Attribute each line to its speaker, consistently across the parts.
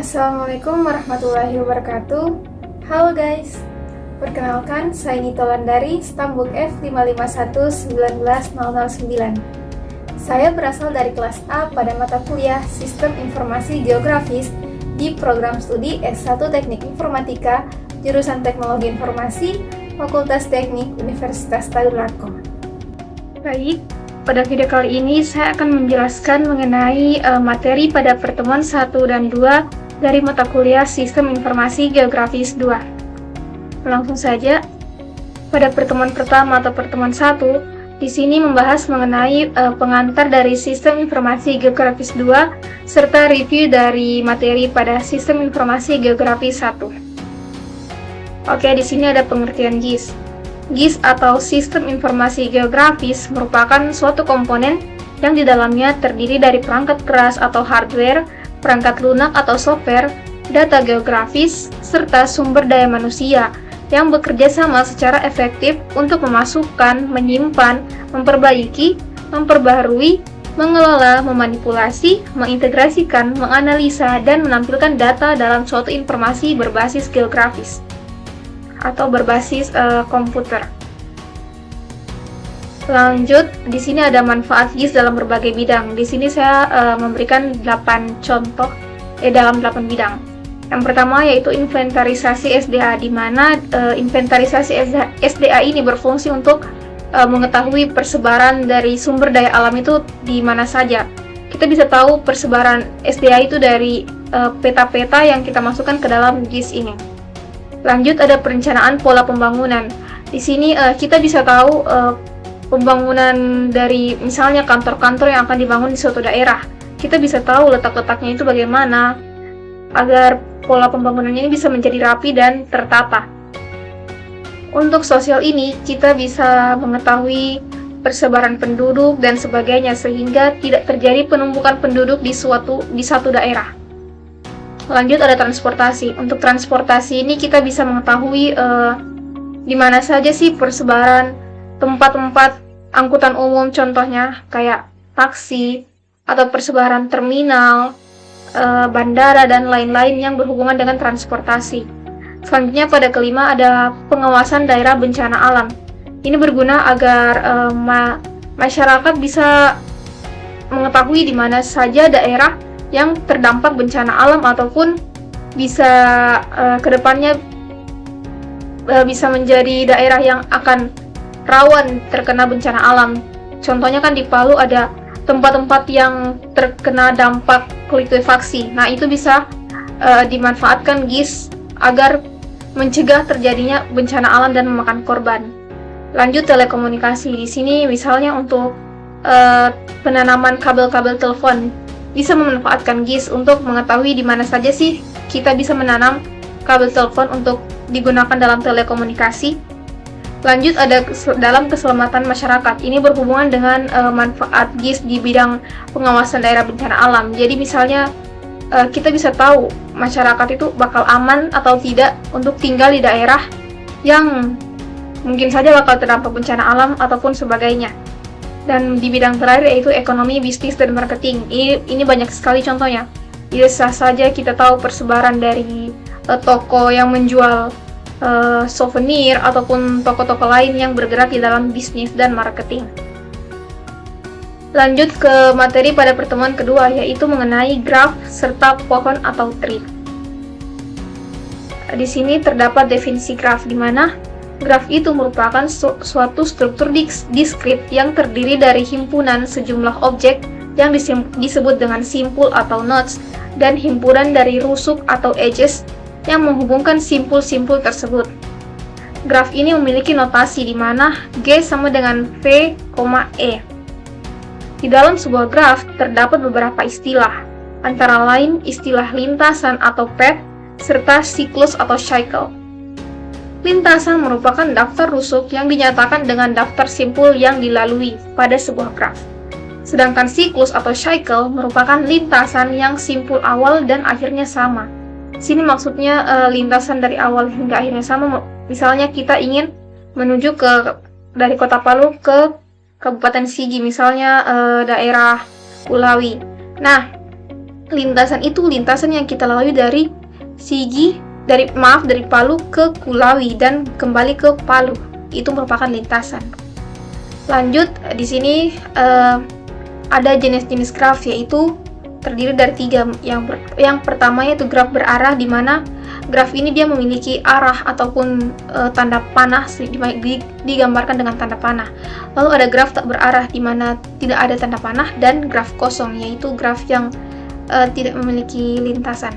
Speaker 1: Assalamualaikum warahmatullahi wabarakatuh. Halo guys, perkenalkan saya Nito Landari, Stambuk F551-19009. Saya berasal dari kelas A pada mata kuliah Sistem Informasi Geografis di program studi S1 Teknik Informatika, jurusan Teknologi Informasi, Fakultas Teknik Universitas Tadulako. Baik, pada video kali ini saya akan menjelaskan mengenai materi pada pertemuan 1 dan 2 dari mata kuliah Sistem Informasi Geografis 2. Langsung saja, pada pertemuan pertama atau pertemuan 1, di sini membahas mengenai pengantar dari Sistem Informasi Geografis 2 serta review dari materi pada Sistem Informasi Geografis 1. Oke, di sini ada pengertian GIS. GIS atau Sistem Informasi Geografis merupakan suatu komponen yang di dalamnya terdiri dari perangkat keras atau hardware, perangkat lunak atau software, data geografis, serta sumber daya manusia yang bekerja sama secara efektif untuk memasukkan, menyimpan, memperbaiki, memperbaharui, mengelola, memanipulasi, mengintegrasikan, menganalisa, dan menampilkan data dalam suatu informasi berbasis geografis atau berbasis komputer. Lanjut, di sini ada manfaat GIS dalam berbagai bidang. Di sini saya memberikan 8 contoh dalam 8 bidang. Yang pertama yaitu inventarisasi SDA, di mana inventarisasi SDA ini berfungsi untuk mengetahui persebaran dari sumber daya alam itu di mana saja. Kita bisa tahu persebaran SDA itu dari peta-peta yang kita masukkan ke dalam GIS ini. Lanjut, ada perencanaan pola pembangunan. Di sini kita bisa tahu pembangunan dari misalnya kantor-kantor yang akan dibangun di suatu daerah. Kita bisa tahu letak-letaknya itu bagaimana agar pola pembangunannya ini bisa menjadi rapi dan tertata. Untuk sosial ini, kita bisa mengetahui persebaran penduduk dan sebagainya sehingga tidak terjadi penumpukan penduduk di satu daerah. Lanjut, ada transportasi. Untuk transportasi ini kita bisa mengetahui di mana saja sih persebaran tempat-tempat angkutan umum, contohnya kayak taksi atau persebaran terminal, bandara, dan lain-lain yang berhubungan dengan transportasi. Selanjutnya pada kelima ada pengawasan daerah bencana alam. Ini berguna agar masyarakat bisa mengetahui di mana saja daerah yang terdampak bencana alam ataupun bisa kedepannya bisa menjadi daerah yang akan rawan terkena bencana alam. Contohnya kan di Palu ada tempat-tempat yang terkena dampak likuifaksi. Nah, itu bisa dimanfaatkan GIS agar mencegah terjadinya bencana alam dan memakan korban. Lanjut, telekomunikasi. Di sini misalnya untuk penanaman kabel-kabel telepon, bisa memanfaatkan GIS untuk mengetahui di mana saja sih kita bisa menanam kabel telepon untuk digunakan dalam telekomunikasi. Lanjut, ada dalam keselamatan masyarakat. Ini berhubungan dengan manfaat GIS di bidang pengawasan daerah bencana alam. Jadi misalnya kita bisa tahu masyarakat itu bakal aman atau tidak untuk tinggal di daerah yang mungkin saja bakal terdampak bencana alam ataupun sebagainya. Dan di bidang terakhir yaitu ekonomi, bisnis, dan marketing. Ini banyak sekali contohnya. Bisa saja kita tahu persebaran dari toko yang menjual souvenir ataupun toko-toko lain yang bergerak di dalam bisnis dan marketing. Lanjut ke materi pada pertemuan kedua, yaitu mengenai graf serta pohon atau tree. Di sini terdapat definisi graf, di mana graf itu merupakan suatu struktur diskrit yang terdiri dari himpunan sejumlah objek yang disebut dengan simpul atau nodes dan himpunan dari rusuk atau edges yang menghubungkan simpul-simpul tersebut. Graf ini memiliki notasi di mana G sama dengan V, E. Di dalam sebuah graf terdapat beberapa istilah, antara lain istilah lintasan atau path, serta siklus atau cycle. Lintasan merupakan daftar rusuk yang dinyatakan dengan daftar simpul yang dilalui pada sebuah graf. Sedangkan siklus atau cycle merupakan lintasan yang simpul awal dan akhirnya sama. Sini maksudnya lintasan dari awal hingga akhirnya sama. Misalnya kita ingin menuju dari kota Palu ke Kabupaten Sigi, misalnya daerah Ulawi. Nah, lintasan itu lintasan yang kita lalui dari dari Palu ke Kulawi dan kembali ke Palu. Itu merupakan lintasan. Lanjut, di sini ada jenis-jenis graf, yaitu terdiri dari 3. Yang pertama yaitu graf berarah, di mana graf ini dia memiliki arah ataupun tanda panah, digambarkan dengan tanda panah. Lalu ada graf tak berarah, di mana tidak ada tanda panah, dan graf kosong, yaitu graf yang tidak memiliki lintasan.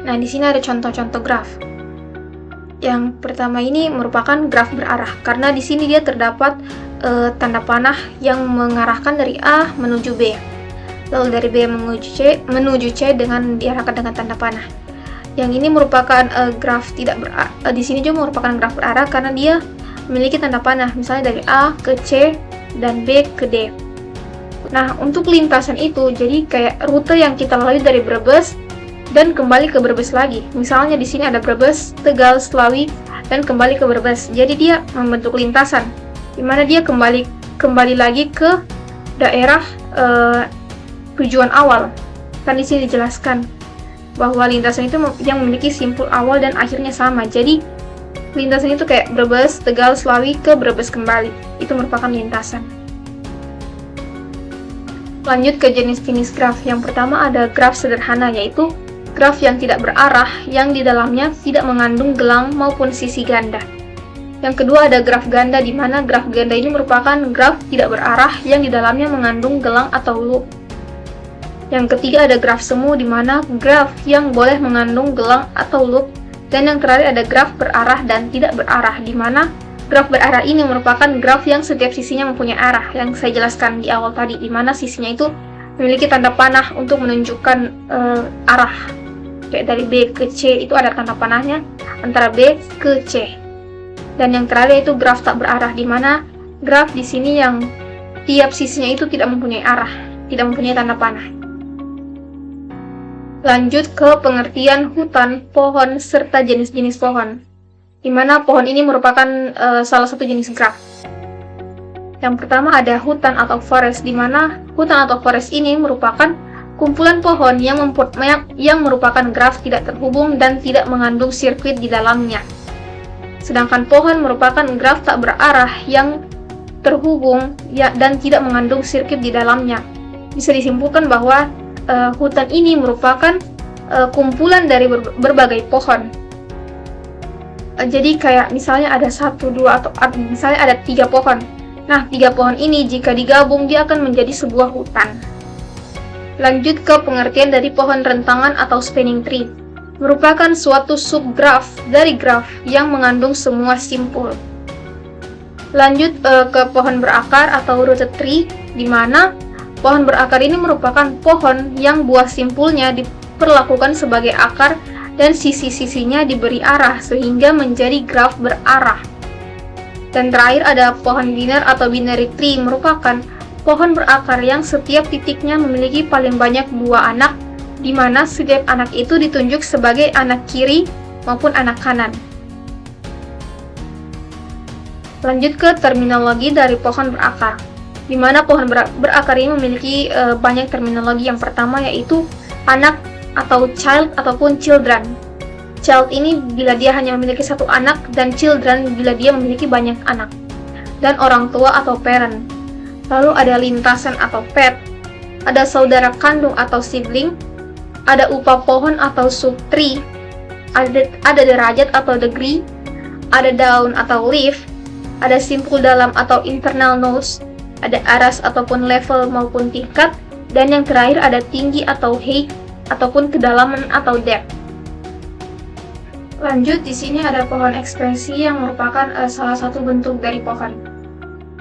Speaker 1: Nah, di sini ada contoh-contoh graf. Yang pertama ini merupakan graf berarah, karena di sini dia terdapat tanda panah yang mengarahkan dari A menuju B, lalu dari B menuju C dengan diarahkan dengan tanda panah. Yang ini merupakan graf tidak berarah. Di sini juga merupakan graf berarah karena dia memiliki tanda panah, misalnya dari A ke C dan B ke D. Nah, untuk lintasan itu jadi kayak rute yang kita lalui dari Brebes dan kembali ke Brebes lagi. Misalnya di sini ada Brebes, Tegal, Slawi, dan kembali ke Brebes. Jadi dia membentuk lintasan, di mana dia kembali lagi ke daerah tujuan awal. Kan di sini dijelaskan bahwa lintasan itu yang memiliki simpul awal dan akhirnya sama. Jadi lintasan itu kayak Brebes, Tegal, Slawi ke Brebes kembali. Itu merupakan lintasan. Lanjut ke jenis-jenis graf. Yang pertama ada graf sederhana, yaitu graf yang tidak berarah, yang di dalamnya tidak mengandung gelang maupun sisi ganda. Yang kedua ada graf ganda, di mana graf ganda ini merupakan graf tidak berarah yang di dalamnya mengandung gelang atau loop. Yang ketiga ada graf semu, di mana graf yang boleh mengandung gelang atau loop. Dan yang terakhir ada graf berarah dan tidak berarah, di mana graf berarah ini merupakan graf yang setiap sisinya mempunyai arah, yang saya jelaskan di awal tadi, di mana sisinya itu memiliki tanda panah untuk menunjukkan arah. Kayak dari B ke C itu ada tanda panahnya antara B ke C. Dan yang terakhir itu graf tak berarah, di mana graf di sini yang tiap sisinya itu tidak mempunyai arah, tidak mempunyai tanda panah. Lanjut ke pengertian hutan, pohon, serta jenis-jenis pohon, di mana pohon ini merupakan salah satu jenis graf. Yang pertama ada hutan atau forest, di mana hutan atau forest ini merupakan kumpulan pohon yang merupakan graf tidak terhubung dan tidak mengandung sirkuit di dalamnya. Sedangkan pohon merupakan graf tak berarah yang terhubung dan tidak mengandung sirkuit di dalamnya. Bisa disimpulkan bahwa hutan ini merupakan kumpulan dari berbagai pohon. Jadi kayak misalnya ada 1, 2, atau misalnya ada 3 pohon. Nah, 3 pohon ini jika digabung dia akan menjadi sebuah hutan. Lanjut ke pengertian dari pohon rentangan atau spanning tree. Merupakan suatu subgraf dari graf yang mengandung semua simpul. Lanjut ke pohon berakar atau rooted tree, di mana pohon berakar ini merupakan pohon yang buah simpulnya diperlakukan sebagai akar dan sisi-sisinya diberi arah sehingga menjadi graf berarah. Dan terakhir ada pohon biner atau binary tree, merupakan pohon berakar yang setiap titiknya memiliki paling banyak 2 anak, di mana setiap anak itu ditunjuk sebagai anak kiri maupun anak kanan. Lanjut ke terminologi dari pohon berakar, di mana pohon berakar ini memiliki banyak terminologi. Yang pertama yaitu anak atau child ataupun children. Child ini bila dia hanya memiliki 1 anak, dan children bila dia memiliki banyak anak. Dan orang tua atau parent. Lalu ada lintasan atau pet, ada saudara kandung atau sibling, ada upah pohon atau subtree, ada derajat atau degree, ada daun atau leaf, ada simpul dalam atau internal nodes, ada aras ataupun level maupun tingkat, dan yang terakhir ada tinggi atau height ataupun kedalaman atau depth. Lanjut, di sini ada pohon ekspresi yang merupakan salah satu bentuk dari pohon,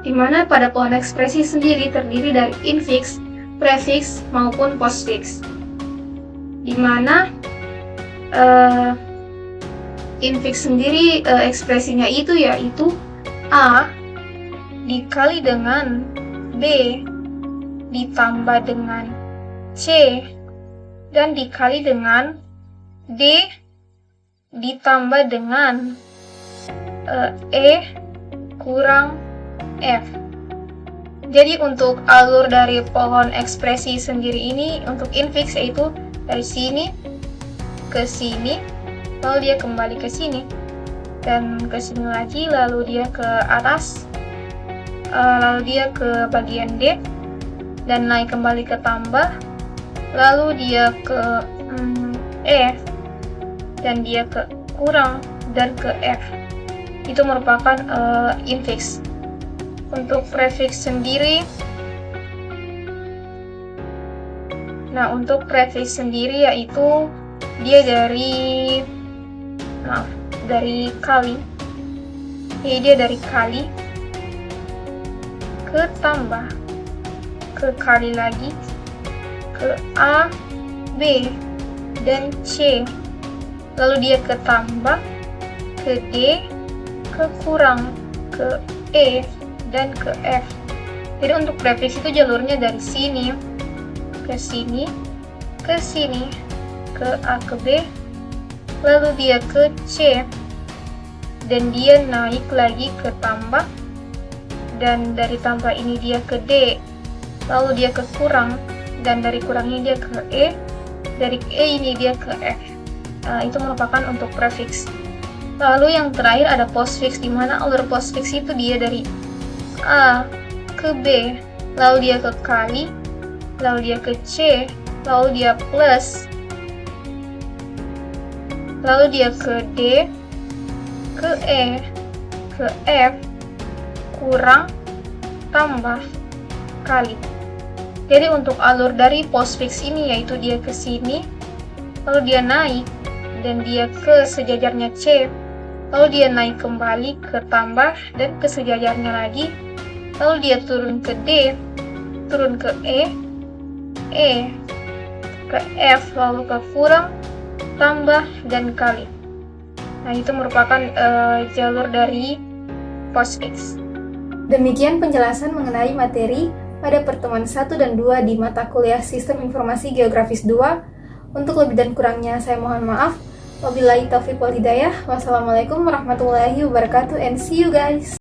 Speaker 1: di mana pada pohon ekspresi sendiri terdiri dari infix, prefix maupun postfix. Di mana infix sendiri ekspresinya itu yaitu A dikali dengan B ditambah dengan C dan dikali dengan D ditambah dengan E kurang F. Jadi untuk alur dari pohon ekspresi sendiri ini untuk infix yaitu dari sini ke sini, lalu dia kembali ke sini dan ke sini lagi, lalu dia ke atas, lalu dia ke bagian D dan naik kembali ke tambah, lalu dia ke E dan dia ke kurang dan ke F. Itu merupakan infix. Untuk prefix sendiri, yaitu dia dari kali. Jadi dia dari kali ke tambah, ke kali lagi, ke A, B, dan C. Lalu dia ke tambah, ke D, ke kurang, ke E, dan ke F. Jadi untuk prefix itu jalurnya dari sini ke sini, ke sini, ke A ke B, lalu dia ke C, dan dia naik lagi ke tambah, dan dari tambah ini dia ke D, lalu dia ke kurang, dan dari kurang ini dia ke E, dari E ini dia ke F. Itu merupakan untuk prefix. Lalu yang terakhir ada postfix, di mana alur postfix itu dia dari A ke B, lalu dia ke kali, lalu dia ke C, lalu dia plus, lalu dia ke D, ke E, ke F, kurang, tambah, kali. Jadi untuk alur dari postfix ini yaitu dia ke sini, lalu dia naik dan dia ke sejajarnya C, lalu dia naik kembali ke tambah dan ke sejajarnya lagi, lalu dia turun ke D, turun ke E, ke F, lalu ke kurang, tambah, dan kali. Nah, itu merupakan jalur dari postfix. Demikian penjelasan mengenai materi pada pertemuan 1 dan 2 di mata kuliah Sistem Informasi Geografis 2. Untuk lebih dan kurangnya saya mohon maaf. Wabillahi taufiq wal hidayah. Wassalamualaikum warahmatullahi wabarakatuh and see you guys.